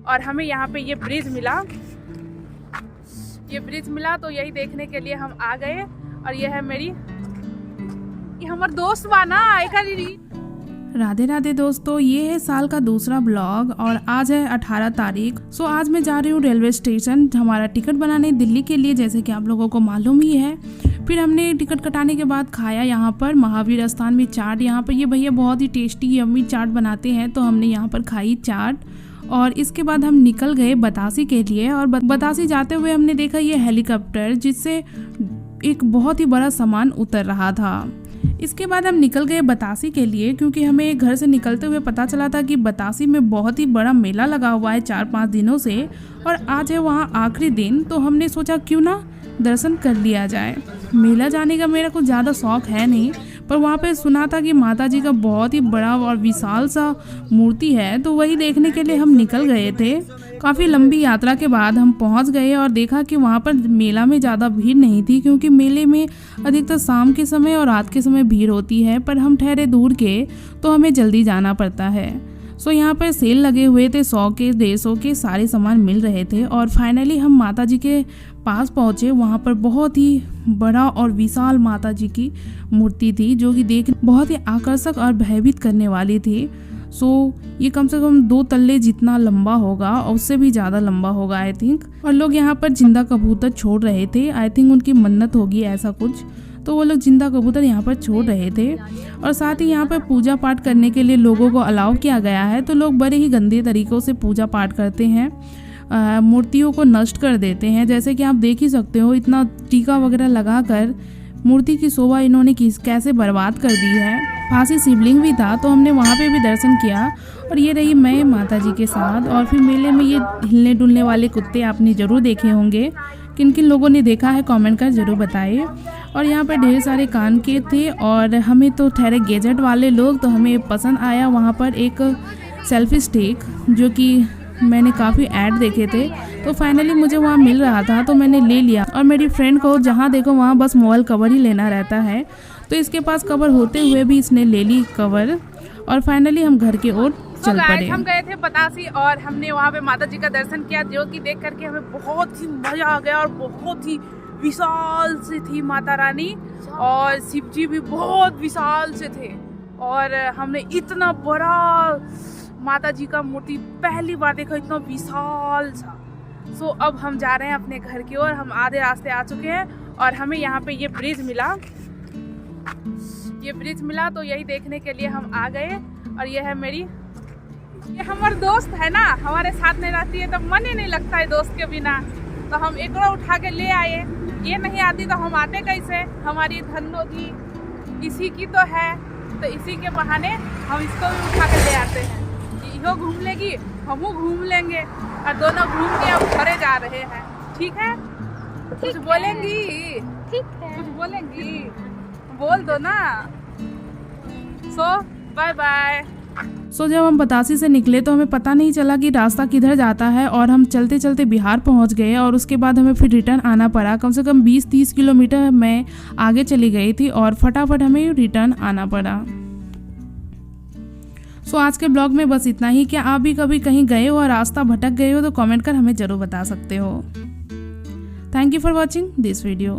और हमें यहाँ पे ये ब्रिज मिला तो यही देखने के लिए हम आ गए। और ये है ये हमार दोस्त बाना आएगा दीदी। राधे राधे दोस्तों, ये है साल का दूसरा ब्लॉग और आज है 18 तारीख। सो आज मैं जा रही हूँ रेलवे स्टेशन हमारा टिकट बनाने दिल्ली के लिए, जैसे कि आप लोगों को मालूम ही है। फिर हमने टिकट कटाने के बाद खाया यहाँ पर महावीर स्थान में चाट। यहाँ पर ये भैया बहुत ही टेस्टी यम्मी चाट बनाते हैं, तो हमने यहाँ पर खाई चाट। और इसके बाद हम निकल गए बतासी के लिए। और बतासी जाते हुए हमने देखा ये हेलीकॉप्टर जिससे एक बहुत ही बड़ा सामान उतर रहा था। इसके बाद हम निकल गए बतासी के लिए, क्योंकि हमें घर से निकलते हुए पता चला था कि बतासी में बहुत ही बड़ा मेला लगा हुआ है 4-5 दिनों से, और आज है वहाँ आखिरी दिन। तो हमने सोचा क्यों ना दर्शन कर लिया जाए। मेला जाने का मेरा कुछ ज़्यादा शौक है नहीं, पर वहाँ पे सुना था कि माता जी का बहुत ही बड़ा और विशाल सा मूर्ति है, तो वही देखने के लिए हम निकल गए थे। काफ़ी लंबी यात्रा के बाद हम पहुँच गए और देखा कि वहाँ पर मेला में ज़्यादा भीड़ नहीं थी, क्योंकि मेले में अधिकतर शाम के समय और रात के समय भीड़ होती है। पर हम ठहरे दूर के, तो हमें जल्दी जाना पड़ता है। सो यहाँ पर सेल लगे हुए थे, 100 के 150 के सारे सामान मिल रहे थे। और फाइनली हम माता जी के पास पहुँचे। वहाँ पर बहुत ही बड़ा और विशाल माता जी की मूर्ति थी, जो कि देख बहुत ही आकर्षक और भयभीत करने वाली थी। सो ये कम से कम 2 तल्ले जितना लंबा होगा और उससे भी ज़्यादा लंबा होगा आई थिंक। और लोग यहाँ पर जिंदा कबूतर छोड़ रहे थे, आई थिंक उनकी मन्नत होगी ऐसा कुछ, तो वो लोग जिंदा कबूतर यहाँ पर छोड़ रहे थे। और साथ ही यहाँ पर पूजा पाठ करने के लिए लोगों को अलाउ किया गया है। तो लोग बड़े ही गंदे तरीक़ों से पूजा पाठ करते हैं, मूर्तियों को नष्ट कर देते हैं। जैसे कि आप देख ही सकते हो, इतना टीका वगैरह लगाकर मूर्ति की शोभा इन्होंने कैसे बर्बाद कर दी है। पास ही शिवलिंग भी था, तो हमने वहाँ पे भी दर्शन किया। और ये रही मैं माता जी के साथ। और फिर मेले में ये हिलने डुलने वाले कुत्ते आपने ज़रूर देखे होंगे। किन किन लोगों ने देखा है कमेंट कर ज़रूर बताइए। और यहाँ पर ढेर सारे कान के थे, और हमें तो ठहरे गैजेट वाले लोग, तो हमें पसंद आया वहाँ पर एक सेल्फी स्टिक, जो कि मैंने काफ़ी ऐड देखे थे। तो फाइनली मुझे वहाँ मिल रहा था, तो मैंने ले लिया। और मेरी फ्रेंड को जहाँ देखो वहाँ बस मोबाइल कवर ही लेना रहता है, तो इसके पास कवर होते हुए भी इसने ले ली कवर। और फाइनली हम घर की ओर चल पड़े। हम गए थे बतासी और हमने वहाँ पे माता जी का दर्शन किया, जो कि देख करके हमें बहुत ही मजा आ गया। और बहुत ही विशाल से थी माता रानी, और शिव जी भी बहुत विशाल से थे। और हमने इतना बड़ा माता जी का मूर्ति पहली बार देखा, इतना विशाल सा। सो अब हम जा रहे हैं अपने घर की ओर। हम आधे रास्ते आ चुके हैं और हमें यहाँ पे ये ब्रिज मिला तो यही देखने के लिए हम आ गए। और ये है ये हमारे दोस्त है ना, हमारे साथ नहीं रहती है तो मन ही नहीं लगता है दोस्त के बिना। तो हम एक उठा के ले आए। ये नहीं आती तो हम आते कैसे? हमारी धन्नो जी इसी की तो है, तो इसी के बहाने हम इसको भी उठा के ले आते हैं। इहो घूम लेगी, हमू घूम लेंगे, और दोनों घूम के अब घरे जा रहे हैं। ठीक है? कुछ बोलेंगी? ठीक है। कुछ बोलेंगी? बोल दो ना। सो बाय बाय। सो जब हम बतासी से निकले तो हमें पता नहीं चला कि रास्ता किधर जाता है, और हम चलते चलते बिहार पहुंच गए। और उसके बाद हमें फिर रिटर्न आना पड़ा। कम से कम 20-30 किलोमीटर मैं आगे चली गई थी, और फटाफट हमें रिटर्न आना पड़ा। सो आज के ब्लॉग में बस इतना ही। क्या आप भी कभी कहीं गए हो और रास्ता भटक गए हो, तो कमेंट कर हमें ज़रूर बता सकते हो। Thank you for watching this video.